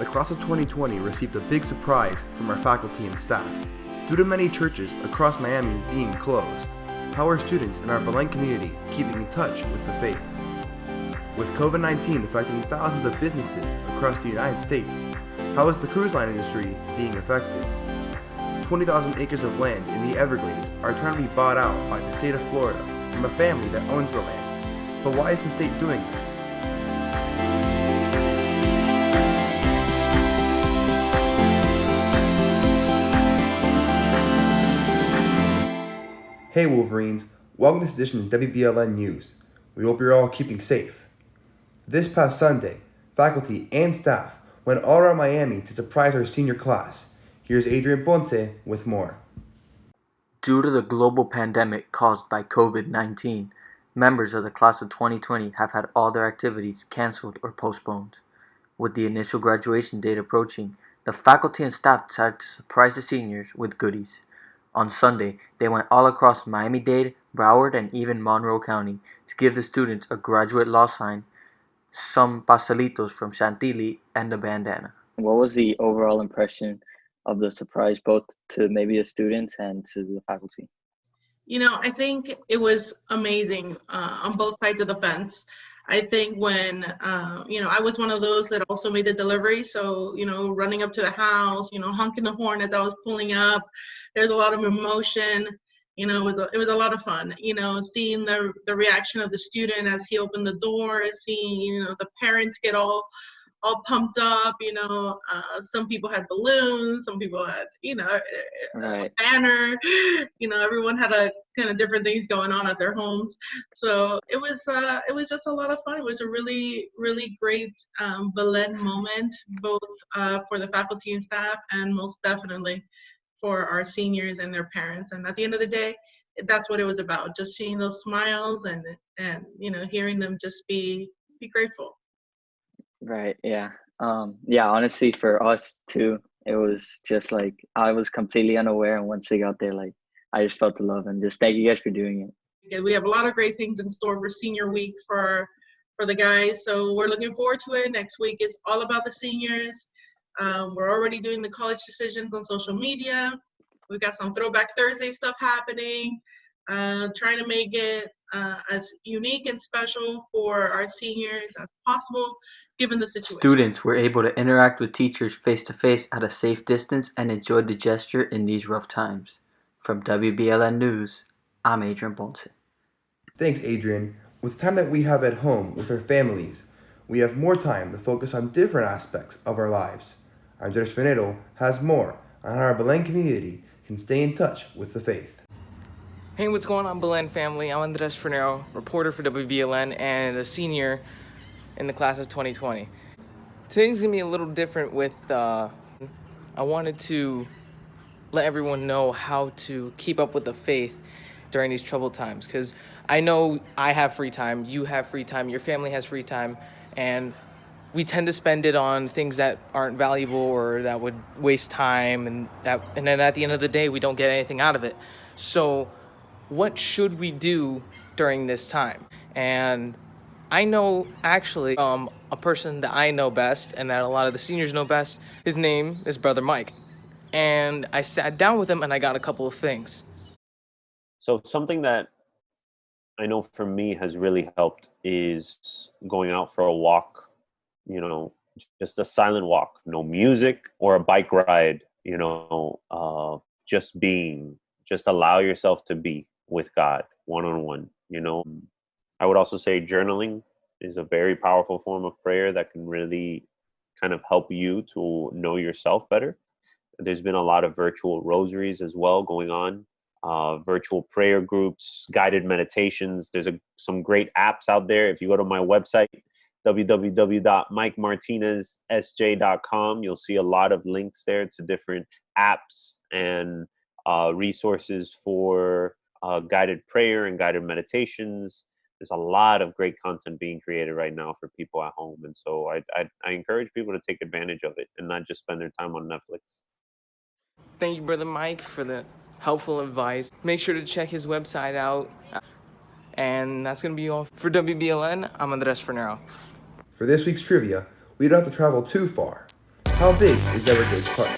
the class of 2020 received a big surprise from our faculty and staff. Due to many churches across Miami being closed, how are students in our Belen community keeping in touch with the faith? With COVID-19 affecting thousands of businesses across the United States, how is the cruise line industry being affected? 20,000 acres of land in the Everglades are trying to be bought out by the state of Florida from a family that owns the land. But why is the state doing this? Hey Wolverines, welcome to this edition of WBLN News. We hope you're all keeping safe. This past Sunday, faculty and staff went all around Miami to surprise our senior class. Here's Adrian Ponce with more. Due to the global pandemic caused by COVID-19, members of the class of 2020 have had all their activities canceled or postponed. With the initial graduation date approaching, the faculty and staff decided to surprise the seniors with goodies. On Sunday, they went all across Miami-Dade, Broward, and even Monroe County to give the students a graduate law sign, some pastelitos from Chantilly, and a bandana. What was the overall impression of the surprise, both to maybe the students and to the faculty? I think it was amazing on both sides of the fence. I think when, I was one of those that also made the delivery. So, running up to the house, honking the horn as I was pulling up, there's a lot of emotion. It was a lot of fun, seeing the reaction of the student as he opened the door, seeing, the parents get all pumped up, some people had balloons, some people had, a banner, everyone had a kind of different things going on at their homes. So it was just a lot of fun. It was a really, really great Belen moment, both for the faculty and staff, and most definitely for our seniors and their parents. And at the end of the day, that's what it was about, just seeing those smiles and hearing them just be grateful. Right. Yeah. Honestly, for us too, it was just like I was completely unaware, and once they got there, like I just felt the love, and just thank you guys for doing it. Yeah, we have a lot of great things in store for senior week for the guys, so we're looking forward to it. Next week is all about the seniors. We're already doing the college decisions on social media. We've got some Throwback Thursday stuff happening. Trying to make it as unique and special for our seniors as possible, given the situation. Students were able to interact with teachers face-to-face at a safe distance and enjoyed the gesture in these rough times. From WBLN News, I'm Adrian Ponce. Thanks, Adrian. With the time that we have at home with our families, we have more time to focus on different aspects of our lives. Andres Finero has more on how our Belen community can stay in touch with the faith. Hey, what's going on, Belen family? I'm Andres Fernero, reporter for WBLN and a senior in the class of 2020. Today's gonna be a little different with, I wanted to let everyone know how to keep up with the faith during these troubled times, because I know I have free time, you have free time, your family has free time, and we tend to spend it on things that aren't valuable or that would waste time, and then at the end of the day, we don't get anything out of it. So what should we do during this time? And I know actually a person that I know best and that a lot of the seniors know best. His name is Brother Mike. And I sat down with him and I got a couple of things. So something that I know for me has really helped is going out for a walk, just a silent walk, no music or a bike ride, just allow yourself to be with God one-on-one. I would also say journaling is a very powerful form of prayer that can really kind of help you to know yourself better. There's been a lot of virtual rosaries as well going on, virtual prayer groups, guided meditations. There's some great apps out there. If you go to my website, www.mikemartinezsj.com, you'll see a lot of links there to different apps and resources for guided prayer and guided meditations. There's a lot of great content being created right now for people at home. And so I encourage people to take advantage of it and not just spend their time on Netflix. Thank you, Brother Mike, for the helpful advice. Make sure to check his website out. And that's going to be all for WBLN. I'm Andres Fernero. For this week's trivia, we don't have to travel too far. How big is Everglades Park?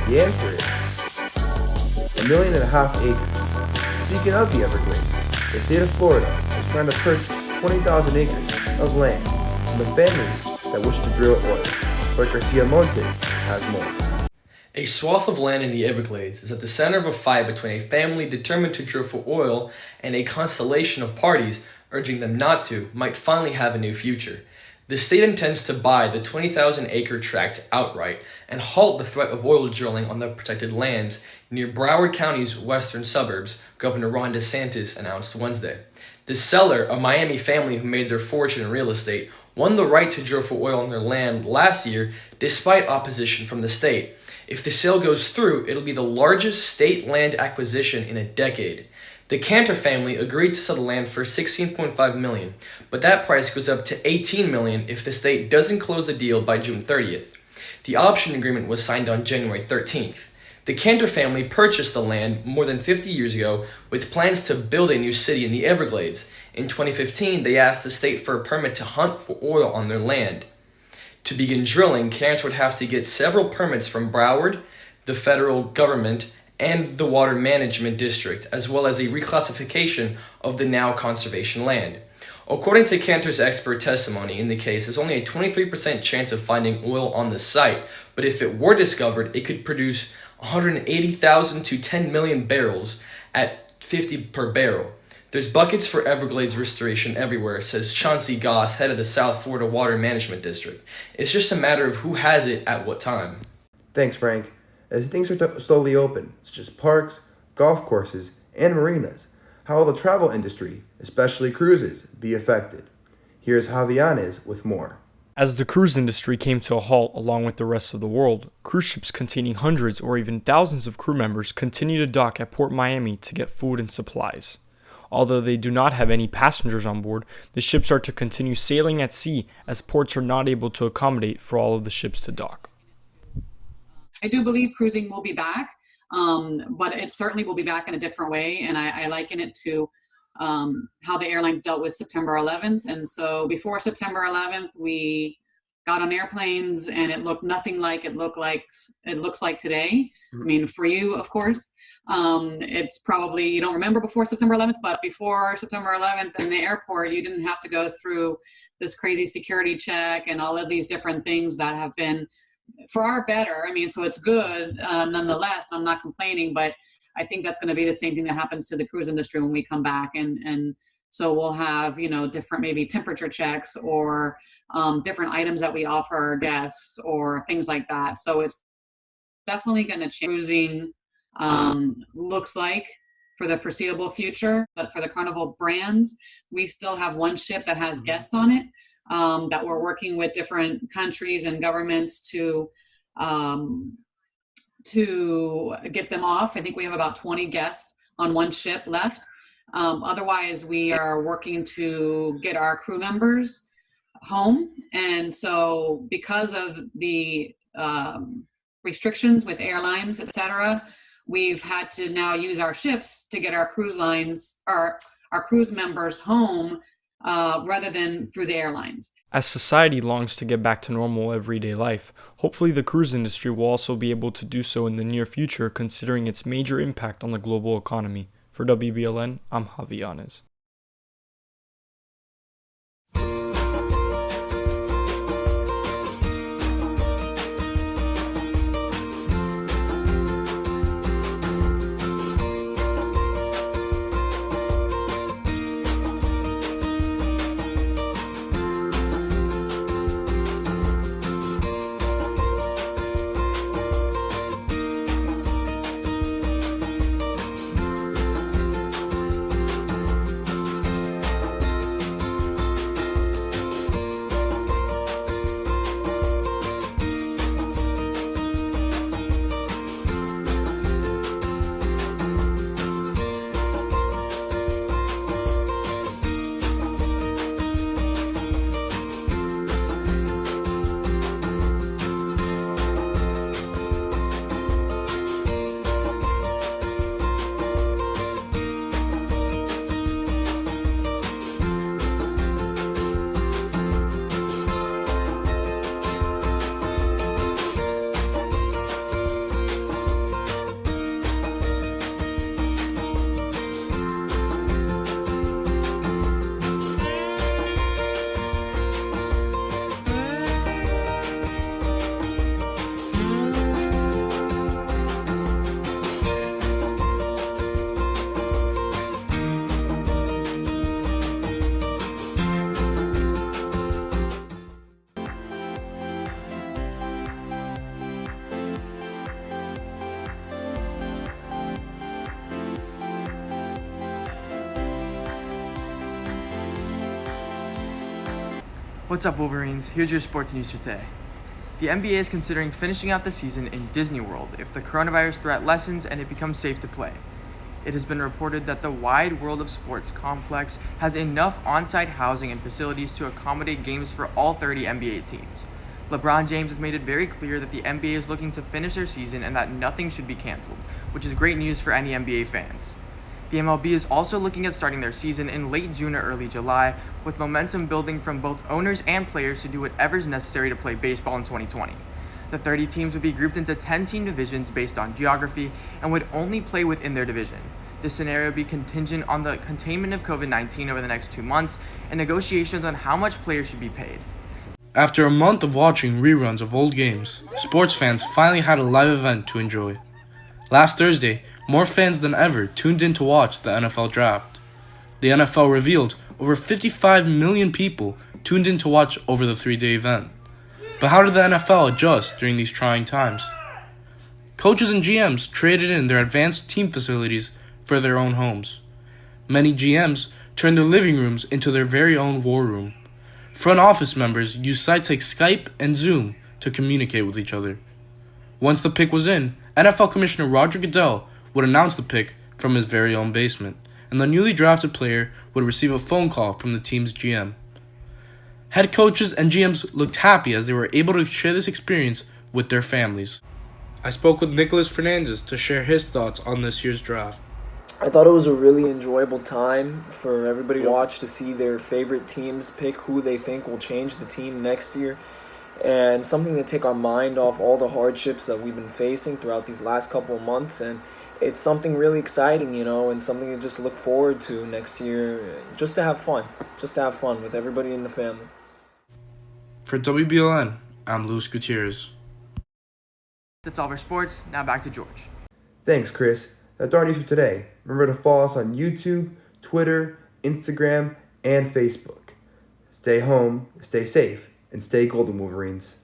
The answer is 1.5 million acres. Speaking of the Everglades, the state of Florida is trying to purchase 20,000 acres of land from the families that wish to drill oil. But Garcia Montes has more. A swath of land in the Everglades is at the center of a fight between a family determined to drill for oil and a constellation of parties urging them not to might finally have a new future. The state intends to buy the 20,000-acre tract outright and halt the threat of oil drilling on the protected lands near Broward County's western suburbs, Governor Ron DeSantis announced Wednesday. The seller, a Miami family who made their fortune in real estate, won the right to drill for oil on their land last year despite opposition from the state. If the sale goes through, it'll be the largest state land acquisition in a decade. The Cantor family agreed to sell the land for $16.5 million, but that price goes up to $18 million if the state doesn't close the deal by June 30th. The option agreement was signed on January 13th. The Cantor family purchased the land more than 50 years ago with plans to build a new city in the Everglades. In 2015, they asked the state for a permit to hunt for oil on their land. To begin drilling, Cantor would have to get several permits from Broward, the federal government, and the Water Management District, as well as a reclassification of the now conservation land. According to Cantor's expert testimony in the case, there's only a 23% chance of finding oil on the site, but if it were discovered, it could produce 180,000 to 10 million barrels at 50 per barrel. There's buckets for Everglades restoration everywhere, says Chauncey Goss, head of the South Florida Water Management District. It's just a matter of who has it at what time. Thanks, Frank. As things are slowly open, such as parks, golf courses, and marinas, how will the travel industry, especially cruises, be affected? Here's Javianes with more. As the cruise industry came to a halt along with the rest of the world, cruise ships containing hundreds or even thousands of crew members continue to dock at Port Miami to get food and supplies. Although they do not have any passengers on board, the ships are to continue sailing at sea as ports are not able to accommodate for all of the ships to dock. I do believe cruising will be back, but it certainly will be back in a different way. And I liken it to how the airlines dealt with September 11th. And so before September 11th, we got on airplanes and it looked nothing like it looks like today. I mean, for you, of course, it's probably, you don't remember before September 11th, but before September 11th in the airport, you didn't have to go through this crazy security check and all of these different things that have been for our better. I mean, so it's good nonetheless. I'm not complaining, but I think that's going to be the same thing that happens to the cruise industry when we come back. And so we'll have, different maybe temperature checks or different items that we offer our guests or things like that. So it's definitely going to change. Cruising looks like for the foreseeable future, but for the Carnival brands, we still have one ship that has guests on it. That we're working with different countries and governments to get them off. I think we have about 20 guests on one ship left. Otherwise, we are working to get our crew members home. And so because of the restrictions with airlines, et cetera, we've had to now use our ships to get our cruise lines, or our cruise members home rather than through the airlines. As society longs to get back to normal everyday life, hopefully the cruise industry will also be able to do so in the near future, considering its major impact on the global economy. For WBLN, I'm Javianes. What's up, Wolverines? Here's your sports news for today. The NBA is considering finishing out the season in Disney World if the coronavirus threat lessens and it becomes safe to play. It has been reported that the Wide World of Sports complex has enough on-site housing and facilities to accommodate games for all 30 NBA teams. LeBron James has made it very clear that the NBA is looking to finish their season and that nothing should be canceled, which is great news for any NBA fans. The MLB is also looking at starting their season in late June or early July, with momentum building from both owners and players to do whatever is necessary to play baseball in 2020. The 30 teams would be grouped into 10-team divisions based on geography and would only play within their division. This scenario would be contingent on the containment of COVID-19 over the next 2 months and negotiations on how much players should be paid. After a month of watching reruns of old games, sports fans finally had a live event to enjoy. Last Thursday, more fans than ever tuned in to watch the NFL Draft. The NFL revealed over 55 million people tuned in to watch over the 3-day event. But how did the NFL adjust during these trying times? Coaches and GMs traded in their advanced team facilities for their own homes. Many GMs turned their living rooms into their very own war room. Front office members used sites like Skype and Zoom to communicate with each other. Once the pick was in, NFL Commissioner Roger Goodell would announce the pick from his very own basement, and the newly drafted player would receive a phone call from the team's GM. Head coaches and GMs looked happy as they were able to share this experience with their families. I spoke with Nicholas Fernandez to share his thoughts on this year's draft. I thought it was a really enjoyable time for everybody to watch, to see their favorite teams pick who they think will change the team next year, and something to take our mind off all the hardships that we've been facing throughout these last couple of months. And it's something really exciting, and something to just look forward to next year, just to have fun with everybody in the family. For WBLN, I'm Luis Gutierrez. That's all for sports. Now back to George. Thanks, Chris. That's our news for today. Remember to follow us on YouTube, Twitter, Instagram, and Facebook. Stay home, stay safe, and stay golden, Wolverines.